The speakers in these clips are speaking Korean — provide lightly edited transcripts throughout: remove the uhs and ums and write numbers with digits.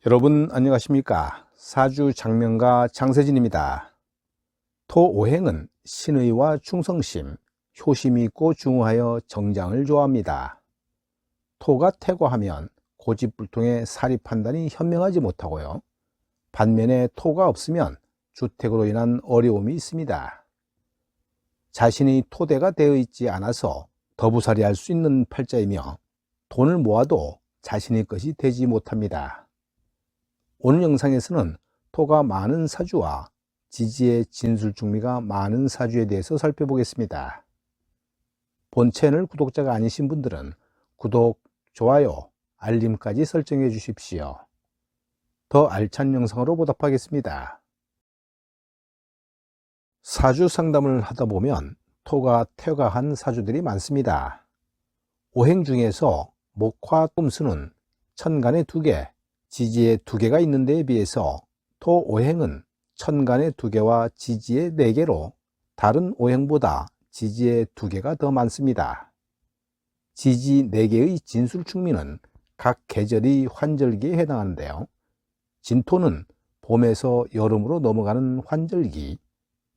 여러분 안녕하십니까? 사주 장명가 장세진입니다. 토오행은 신의와 충성심, 효심이 있고 중후하여 정장을 좋아합니다. 토가 퇴거하면 고집불통의 사리 판단이 현명하지 못하고요. 반면에 토가 없으면 주택으로 인한 어려움이 있습니다. 자신이 토대가 되어 있지 않아서 더부살이할 수 있는 팔자이며 돈을 모아도 자신의 것이 되지 못합니다. 오늘 영상에서는 토가 많은 사주와 지지의 진술중미가 많은 사주에 대해서 살펴보겠습니다. 본 채널 구독자가 아니신 분들은 구독, 좋아요, 알림까지 설정해 주십시오. 더 알찬 영상으로 보답하겠습니다. 사주 상담을 하다 보면 토가 퇴거한 사주들이 많습니다. 오행 중에서 목화 금수는 천간에 2개, 지지에 2개가 있는 데에 비해서 토 오행은 천간에 2개와 지지에 4개로 다른 오행보다 지지에 2개가 더 많습니다. 지지 4개의 진술충미는 각 계절의 환절기에 해당하는데요. 진토는 봄에서 여름으로 넘어가는 환절기,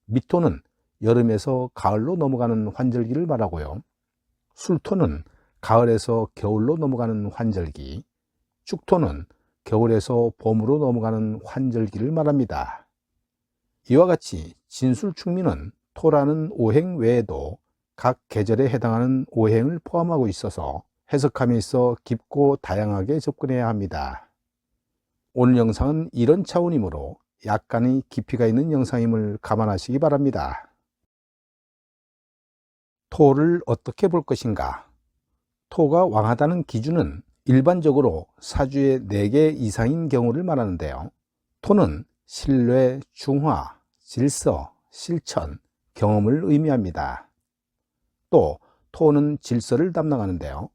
미토는 여름에서 가을로 넘어가는 환절기를 말하고요. 술토는 가을에서 겨울로 넘어가는 환절기, 축토는 겨울에서 봄으로 넘어가는 환절기를 말합니다. 이와 같이 진술충미는 토라는 오행 외에도 각 계절에 해당하는 오행을 포함하고 있어서 해석함에 있어 깊고 다양하게 접근해야 합니다. 오늘 영상은 이런 차원이므로 약간의 깊이가 있는 영상임을 감안하시기 바랍니다. 토를 어떻게 볼 것인가? 토가 왕하다는 기준은 일반적으로 사주에 4개 이상인 경우를 말하는데요. 토는 신뢰, 중화, 질서, 실천, 경험을 의미합니다. 또 토는 질서를 담당하는데요.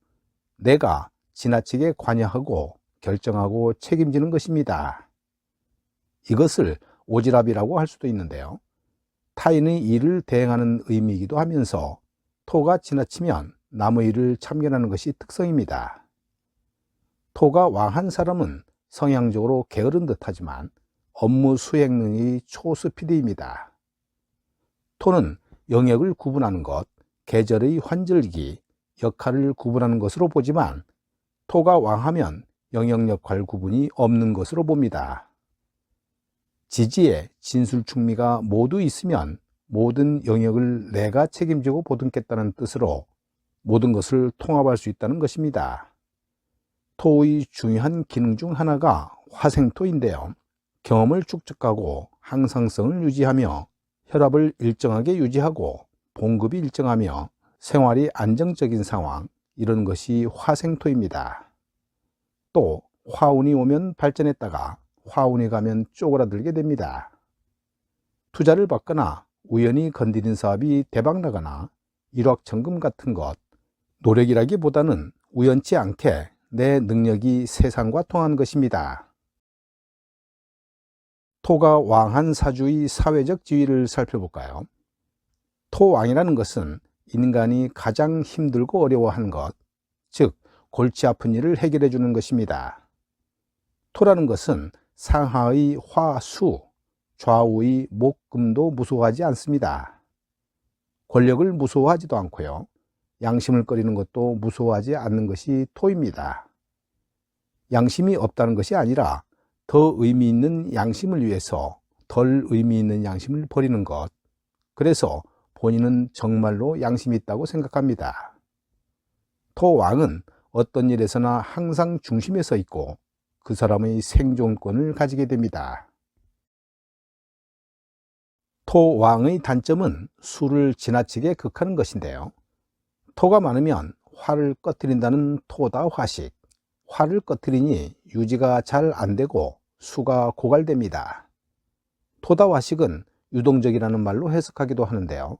내가 지나치게 관여하고 결정하고 책임지는 것입니다. 이것을 오지랖이라고 할 수도 있는데요. 타인의 일을 대행하는 의미이기도 하면서 토가 지나치면 남의 일을 참견하는 것이 특성입니다. 토가 왕한 사람은 성향적으로 게으른 듯하지만 업무 수행 능력이 초스피드입니다. 토는 영역을 구분하는 것, 계절의 환절기, 역할을 구분하는 것으로 보지만 토가 왕하면 영역 역할 구분이 없는 것으로 봅니다. 지지에 진술충미가 모두 있으면 모든 영역을 내가 책임지고 보듬겠다는 뜻으로 모든 것을 통합할 수 있다는 것입니다. 토의 중요한 기능 중 하나가 화생토인데요. 경험을 축적하고 항상성을 유지하며 혈압을 일정하게 유지하고 봉급이 일정하며 생활이 안정적인 상황, 이런 것이 화생토입니다. 또 화운이 오면 발전했다가 화운이 가면 쪼그라들게 됩니다. 투자를 받거나 우연히 건드린 사업이 대박나거나 일확천금 같은 것, 노력이라기보다는 우연치 않게 내 능력이 세상과 통한 것입니다. 토가 왕한 사주의 사회적 지위를 살펴볼까요? 토왕이라는 것은 인간이 가장 힘들고 어려워하는 것, 즉 골치 아픈 일을 해결해 주는 것입니다. 토라는 것은 상하의 화수, 좌우의 목금도 무서워하지 않습니다. 권력을 무서워하지도 않고요. 양심을 꺼리는 것도 무서워하지 않는 것이 토입니다. 양심이 없다는 것이 아니라 더 의미 있는 양심을 위해서 덜 의미 있는 양심을 버리는 것, 그래서 본인은 정말로 양심이 있다고 생각합니다. 토왕은 어떤 일에서나 항상 중심에 서 있고 그 사람의 생존권을 가지게 됩니다. 토왕의 단점은 수를 지나치게 극하는 것인데요. 토가 많으면 화를 꺼뜨린다는 토다 화식, 화를 꺼뜨리니 유지가 잘 안되고 수가 고갈됩니다. 토다 화식은 유동적이라는 말로 해석하기도 하는데요.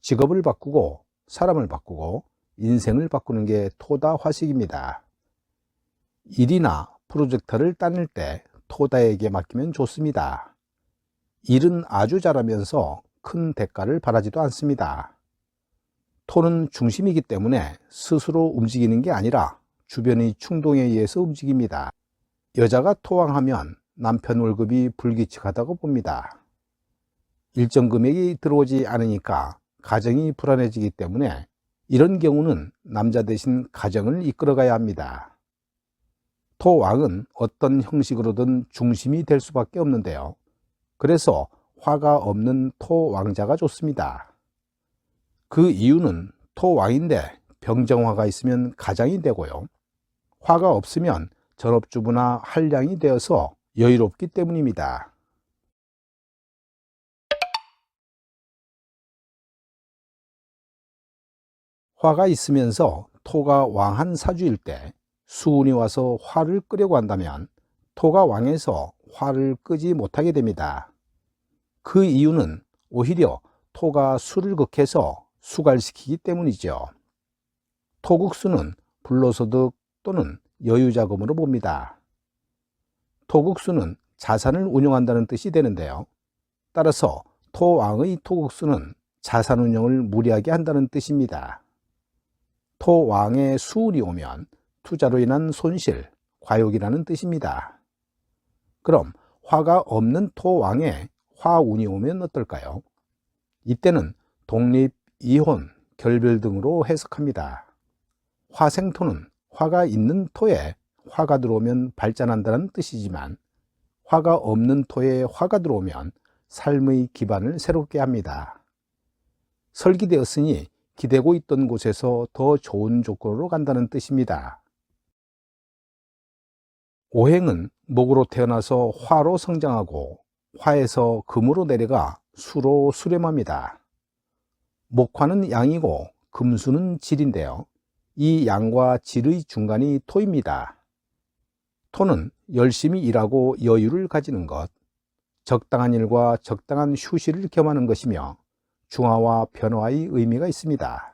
직업을 바꾸고 사람을 바꾸고 인생을 바꾸는 게 토다 화식입니다. 일이나 프로젝트를 따낼 때 토다에게 맡기면 좋습니다. 일은 아주 잘하면서 큰 대가를 바라지도 않습니다. 토는 중심이기 때문에 스스로 움직이는 게 아니라 주변의 충동에 의해서 움직입니다. 여자가 토왕하면 남편 월급이 불규칙하다고 봅니다. 일정 금액이 들어오지 않으니까 가정이 불안해지기 때문에 이런 경우는 남자 대신 가정을 이끌어가야 합니다. 토왕은 어떤 형식으로든 중심이 될 수밖에 없는데요. 그래서 화가 없는 토왕자가 좋습니다. 그 이유는 토왕인데 병정화가 있으면 가장이 되고요. 화가 없으면 전업주부나 한량이 되어서 여유롭기 때문입니다. 화가 있으면서 토가 왕한 사주일 때 수운이 와서 화를 끄려고 한다면 토가 왕해서 화를 끄지 못하게 됩니다. 그 이유는 오히려 토가 수를 극해서 수갈시키기 때문이죠. 토국수는 불로소득 또는 여유자금으로 봅니다. 토국수는 자산을 운용한다는 뜻이 되는데요. 따라서 토왕의 토국수는 자산 운용을 무리하게 한다는 뜻입니다. 토왕의 수운이 오면 투자로 인한 손실, 과욕이라는 뜻입니다. 그럼 화가 없는 토왕에 화운이 오면 어떨까요? 이때는 독립, 이혼, 결별 등으로 해석합니다. 화생토는 화가 있는 토에 화가 들어오면 발전한다는 뜻이지만 화가 없는 토에 화가 들어오면 삶의 기반을 새롭게 합니다. 설기되었으니 기대고 있던 곳에서 더 좋은 조건으로 간다는 뜻입니다. 오행은 목으로 태어나서 화로 성장하고 화에서 금으로 내려가 수로 수렴합니다. 목화는 양이고 금수는 질인데요. 이 양과 질의 중간이 토입니다. 토는 열심히 일하고 여유를 가지는 것, 적당한 일과 적당한 휴식을 겸하는 것이며 중화와 변화의 의미가 있습니다.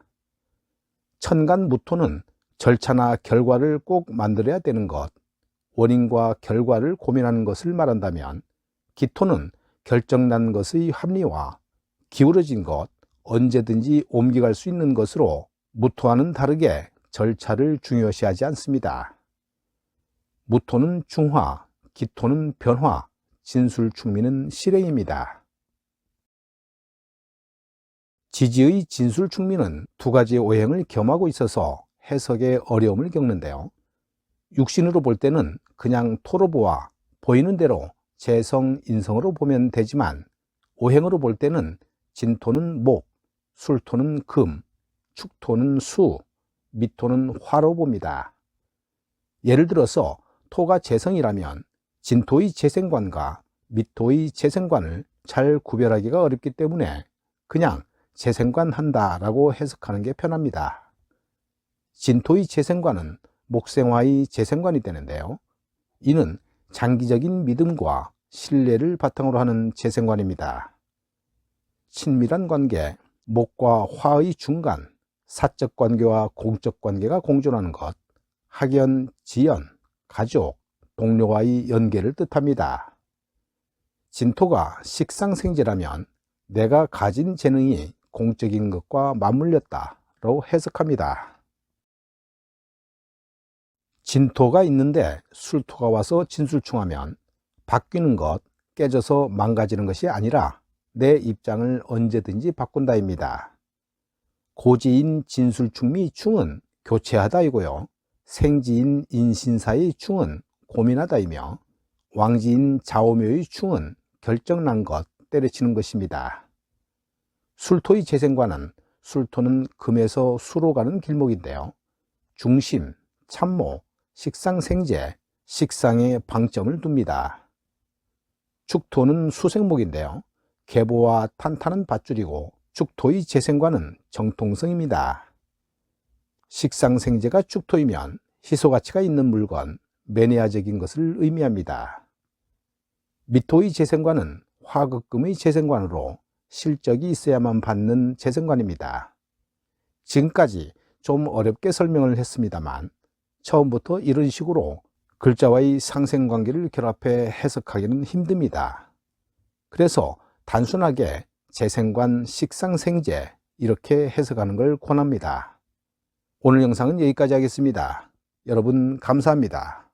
천간무토는 절차나 결과를 꼭 만들어야 되는 것, 원인과 결과를 고민하는 것을 말한다면 기토는 결정난 것의 합리화, 기울어진 것, 언제든지 옮겨갈 수 있는 것으로 무토와는 다르게 절차를 중요시하지 않습니다. 무토는 중화, 기토는 변화, 진술충미는 실행입니다. 지지의 진술충미는 두 가지의 오행을 겸하고 있어서 해석에 어려움을 겪는데요. 육신으로 볼 때는 그냥 토로 보아 보이는 대로 재성, 인성으로 보면 되지만 오행으로 볼 때는 진토는 목, 술토는 금, 축토는 수, 미토는 화로 봅니다. 예를 들어서 토가 재성이라면 진토의 재생관과 미토의 재생관을 잘 구별하기가 어렵기 때문에 그냥 재생관 한다라고 해석하는 게 편합니다. 진토의 재생관은 목생화의 재생관이 되는데요. 이는 장기적인 믿음과 신뢰를 바탕으로 하는 재생관입니다. 친밀한 관계, 목과 화의 중간, 사적 관계와 공적 관계가 공존하는 것, 학연, 지연, 가족, 동료와의 연계를 뜻합니다. 진토가 식상생재라면 내가 가진 재능이 공적인 것과 맞물렸다로 해석합니다. 진토가 있는데 술토가 와서 진술충하면 바뀌는 것, 깨져서 망가지는 것이 아니라 내 입장을 언제든지 바꾼다입니다. 고지인 진술충미 충은 교체하다이고요. 생지인 인신사의 충은 고민하다이며 왕지인 자오묘의 충은 결정난 것, 때려치는 것입니다. 술토의 재생관은 술토는 금에서 수로 가는 길목인데요. 중심, 참모, 식상생재, 식상에 방점을 둡니다. 축토는 수생목인데요. 계보와 탄탄한 밧줄이고 축토의 재생관은 정통성입니다. 식상생재가 축토이면 희소가치가 있는 물건, 매니아적인 것을 의미합니다. 미토의 재생관은 화극금의 재생관으로 실적이 있어야만 받는 재생관입니다. 지금까지 좀 어렵게 설명을 했습니다만 처음부터 이런 식으로 글자와의 상생관계를 결합해 해석하기는 힘듭니다. 그래서 단순하게 재생관, 식상생재 이렇게 해석하는 걸 권합니다. 오늘 영상은 여기까지 하겠습니다. 여러분 감사합니다.